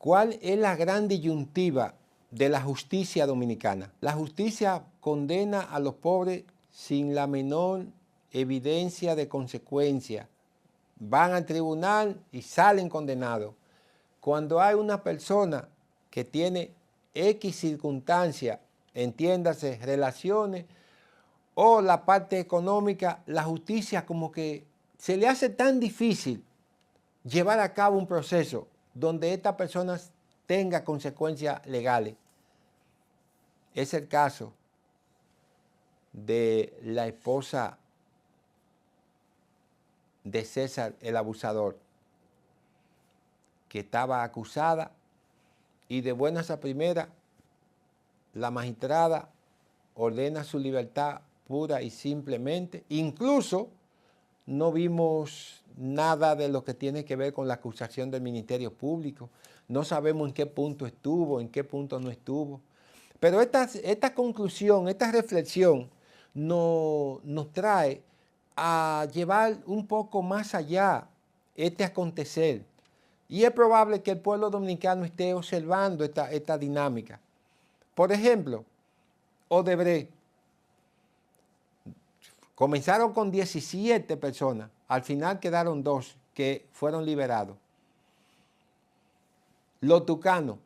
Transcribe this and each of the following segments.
¿Cuál es la gran disyuntiva de la justicia dominicana? La justicia condena a los pobres sin la menor evidencia de consecuencia. Van al tribunal y salen condenados. Cuando hay una persona que tiene X circunstancias, entiéndase, relaciones, o la parte económica, la justicia como que se le hace tan difícil llevar a cabo un proceso donde esta persona tenga consecuencias legales. Es el caso de la esposa de César el abusador, que estaba acusada y de buenas a primeras la magistrada ordena su libertad pura y simplemente. Incluso no vimos nada de lo que tiene que ver con la acusación del Ministerio Público. No sabemos en qué punto estuvo, en qué punto no estuvo. Pero esta conclusión, esta reflexión nos trae a llevar un poco más allá este acontecer. Y es probable que el pueblo dominicano esté observando esta dinámica. Por ejemplo, Odebrecht. Comenzaron con 17 personas, al final quedaron 2 que fueron liberados. Los Tucanos,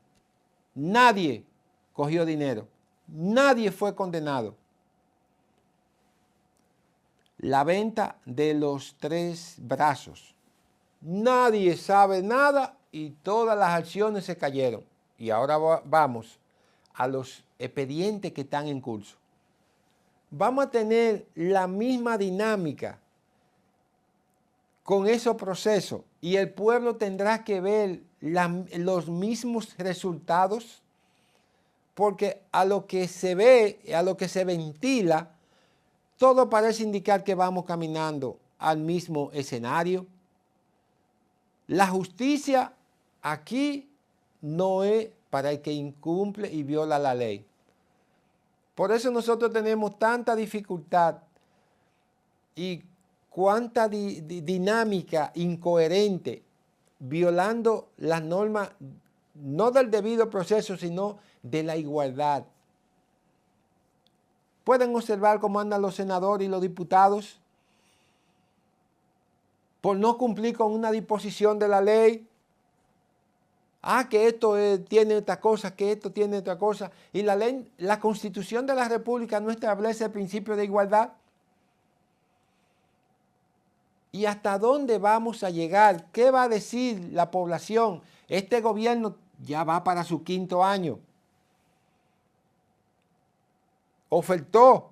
nadie cogió dinero, nadie fue condenado. La venta de los 3 brazos, nadie sabe nada y todas las acciones se cayeron. Y ahora vamos a los expedientes que están en curso. Vamos a tener la misma dinámica con esos procesos y el pueblo tendrá que ver los mismos resultados, porque a lo que se ve, a lo que se ventila, todo parece indicar que vamos caminando al mismo escenario. La justicia aquí no es para el que incumple y viola la ley. Por eso nosotros tenemos tanta dificultad y cuánta dinámica incoherente, violando las normas no del debido proceso, sino de la igualdad. Pueden observar cómo andan los senadores y los diputados por no cumplir con una disposición de la ley. Que esto tiene esta cosa, que esto tiene otra cosa. Y la ley, la Constitución de la República no establece el principio de igualdad. ¿Y hasta dónde vamos a llegar? ¿Qué va a decir la población? Este gobierno ya va para su 5º año. Ofertó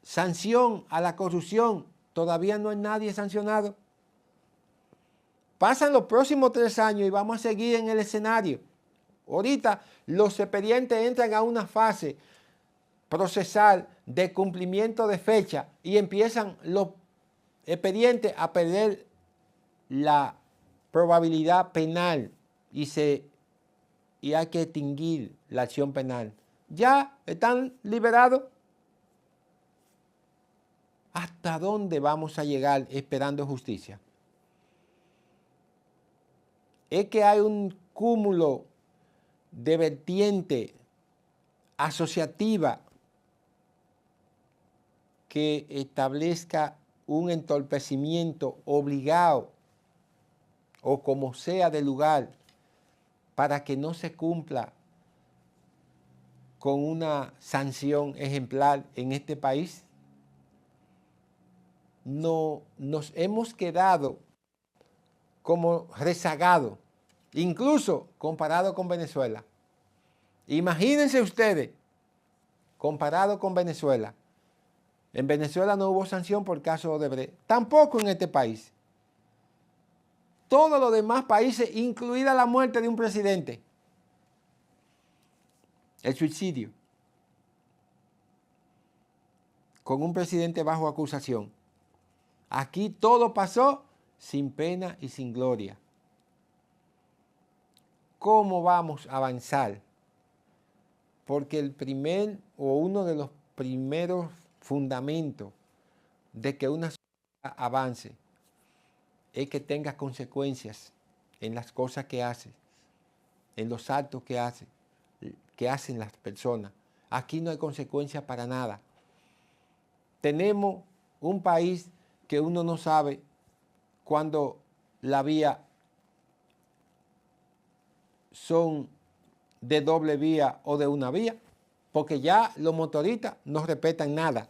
sanción a la corrupción. Todavía no hay nadie sancionado. Pasan los próximos 3 años y vamos a seguir en el escenario. Ahorita los expedientes entran a una fase procesal de cumplimiento de fecha y empiezan los expedientes a perder la probabilidad penal y hay que extinguir la acción penal. Ya están liberados. ¿Hasta dónde vamos a llegar esperando justicia? Es que hay un cúmulo de vertiente asociativa que establezca un entorpecimiento obligado o como sea de lugar para que no se cumpla con una sanción ejemplar en este país. No, nos hemos quedado como rezagado, incluso comparado con Venezuela. Imagínense ustedes, comparado con Venezuela. En Venezuela no hubo sanción por el caso Odebrecht, tampoco en este país. Todos los demás países, incluida la muerte de un presidente, el suicidio, con un presidente bajo acusación. Aquí todo pasó sin pena y sin gloria. ¿Cómo vamos a avanzar? Porque el primer o uno de los primeros fundamentos de que una sociedad avance es que tenga consecuencias en las cosas que hace. en los actos que hacen las personas. Aquí no hay consecuencias para nada. Tenemos un país que uno no sabe cuándo las vías son de doble vía o de una vía, porque ya los motoristas no respetan nada.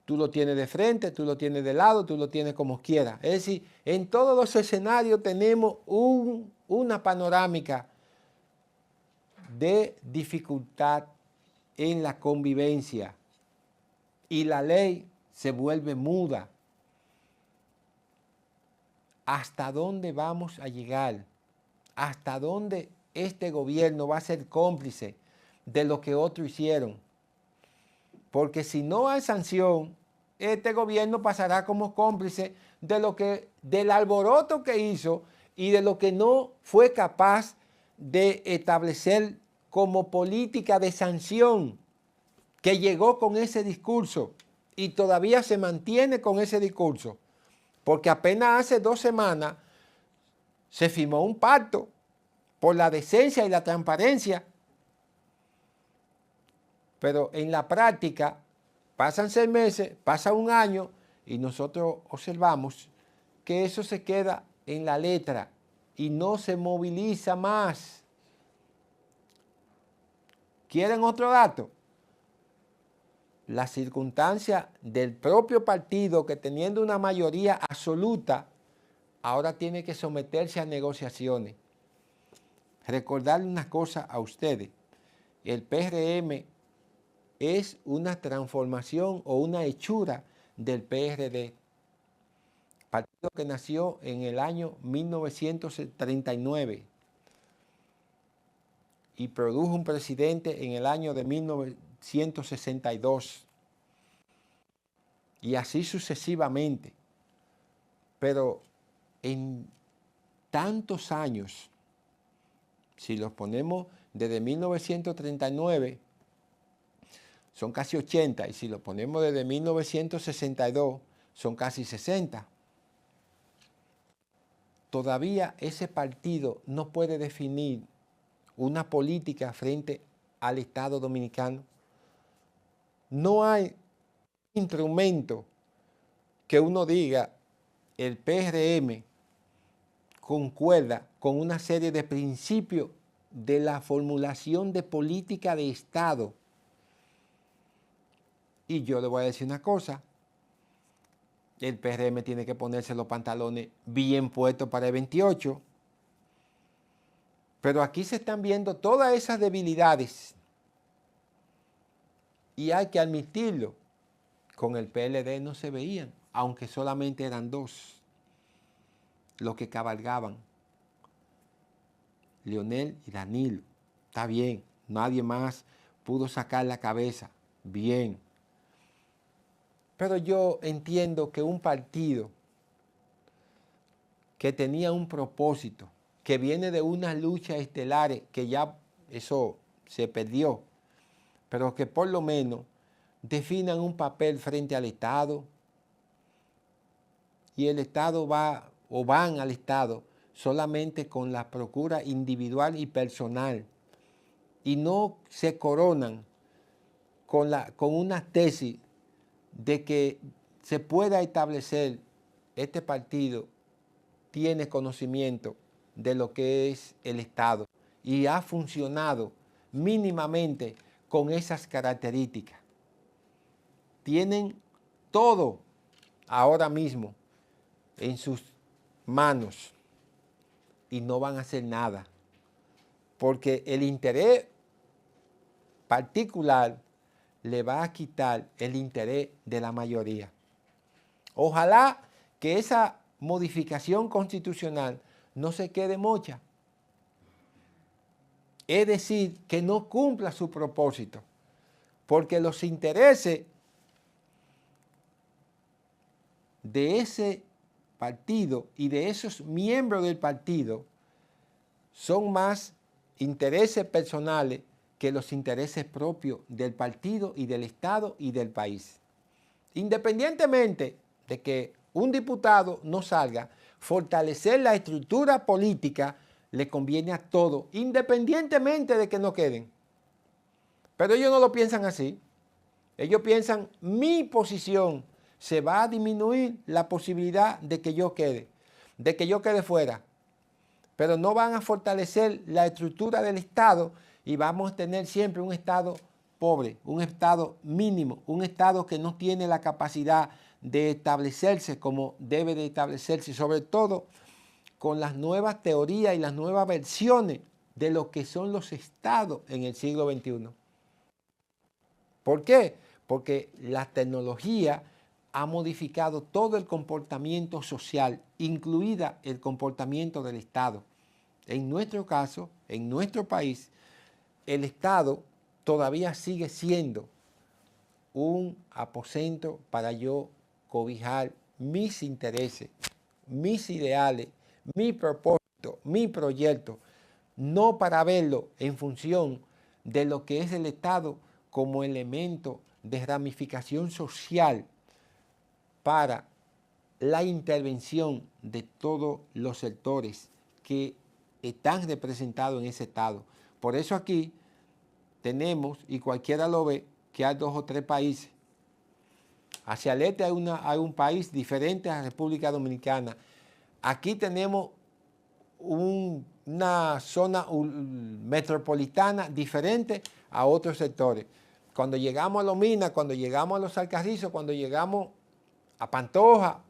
Tú lo tienes de frente, tú lo tienes de lado, tú lo tienes como quieras. Es decir, en todos los escenarios tenemos una panorámica de dificultad en la convivencia y la ley se vuelve muda. ¿Hasta dónde vamos a llegar? ¿Hasta dónde este gobierno va a ser cómplice de lo que otros hicieron? Porque si no hay sanción, este gobierno pasará como cómplice del alboroto que hizo y de lo que no fue capaz de establecer como política de sanción, que llegó con ese discurso y todavía se mantiene con ese discurso. Porque apenas hace 2 semanas se firmó un pacto por la decencia y la transparencia. Pero en la práctica pasan 6 meses, pasa 1 año y nosotros observamos que eso se queda en la letra y no se moviliza más. ¿Quieren otro dato? La circunstancia del propio partido que teniendo una mayoría absoluta, ahora tiene que someterse a negociaciones. Recordarle una cosa a ustedes, el PRM es una transformación o una hechura del PRD, partido que nació en el año 1939 y produjo un presidente en el año de 1962 y así sucesivamente. Pero en tantos años, si los ponemos desde 1939, son casi 80, y si lo ponemos desde 1962, son casi 60. Todavía ese partido no puede definir una política frente al Estado dominicano. No hay instrumento que uno diga, el PRM concuerda con una serie de principios de la formulación de política de Estado. Y yo le voy a decir una cosa, el PRM tiene que ponerse los pantalones bien puestos para el 28, pero aquí se están viendo todas esas debilidades y hay que admitirlo, con el PLD no se veían, aunque solamente eran 2 los que cabalgaban, Leonel y Danilo. Está bien, nadie más pudo sacar la cabeza, bien. Pero yo entiendo que un partido que tenía un propósito, que viene de unas luchas estelares, que ya eso se perdió, pero que por lo menos definan un papel frente al Estado y el Estado va o van al Estado solamente con la procura individual y personal y no se coronan con una tesis de que se pueda establecer este partido tiene conocimiento de lo que es el Estado y ha funcionado mínimamente con esas características. Tienen todo ahora mismo en sus manos y no van a hacer nada, porque el interés particular le va a quitar el interés de la mayoría. Ojalá que esa modificación constitucional no se quede mocha. Es decir, que no cumpla su propósito, porque los intereses de ese partido y de esos miembros del partido son más intereses personales que los intereses propios del partido y del Estado y del país. Independientemente de que un diputado no salga, fortalecer la estructura política le conviene a todos, independientemente de que no queden. Pero ellos no lo piensan así. Ellos piensan, mi posición se va a disminuir la posibilidad de que yo quede fuera. Pero no van a fortalecer la estructura del Estado y vamos a tener siempre un Estado pobre, un Estado mínimo, un Estado que no tiene la capacidad de establecerse como debe de establecerse, sobre todo con las nuevas teorías y las nuevas versiones de lo que son los estados en el siglo XXI. ¿Por qué? Porque la tecnología ha modificado todo el comportamiento social, incluida el comportamiento del Estado. En nuestro caso, en nuestro país, el Estado todavía sigue siendo un aposento para yo cobijar mis intereses, mis ideales, mi propósito, mi proyecto, no para verlo en función de lo que es el Estado como elemento de ramificación social para la intervención de todos los sectores que están representados en ese Estado. Por eso aquí tenemos, y cualquiera lo ve, que hay 2 o 3 países. Hacia el este hay un país diferente a la República Dominicana. Aquí tenemos una zona metropolitana diferente a otros sectores. Cuando llegamos a Los Minas, cuando llegamos a Los Alcarrizos, cuando llegamos a Pantoja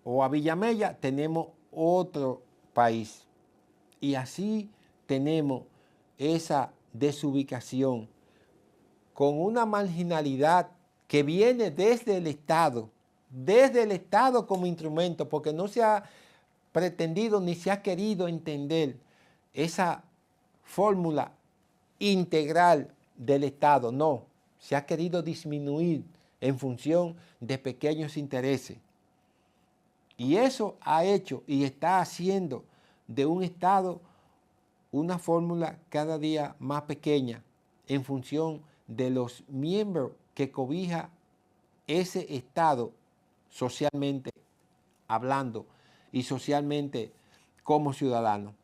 o a Villamella, tenemos otro país. Y así tenemos esa desubicación con una marginalidad que viene desde el Estado como instrumento, porque no se ha pretendido ni se ha querido entender esa fórmula integral del Estado. No, se ha querido disminuir en función de pequeños intereses. Y eso ha hecho y está haciendo de un Estado una fórmula cada día más pequeña en función de los miembros que cobija ese Estado socialmente hablando y socialmente como ciudadano.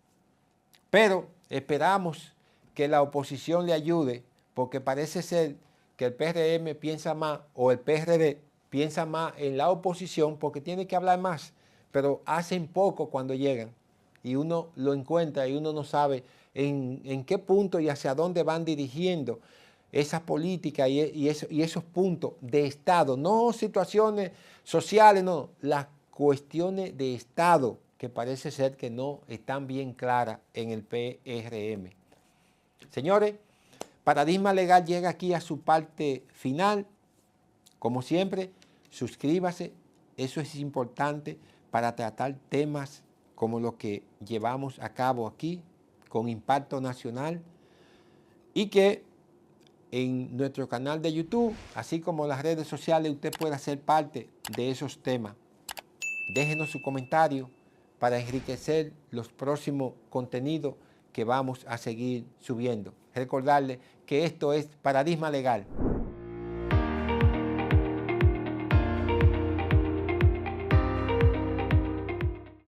Pero esperamos que la oposición le ayude, porque parece ser que el PRM piensa más, o el PRD piensa más en la oposición porque tiene que hablar más, pero hacen poco cuando llegan y uno lo encuentra y uno no sabe en qué punto y hacia dónde van dirigiendo esas políticas y esos puntos de Estado, no situaciones sociales, no, las cuestiones de Estado que parece ser que no están bien claras en el PRM. Señores, Paradigma Legal llega aquí a su parte final. Como siempre, suscríbase, eso es importante para tratar temas como los que llevamos a cabo aquí, con impacto nacional, y que en nuestro canal de YouTube, así como las redes sociales, usted pueda ser parte de esos temas. Déjenos su comentario para enriquecer los próximos contenidos que vamos a seguir subiendo. Recordarle que esto es Paradigma Legal.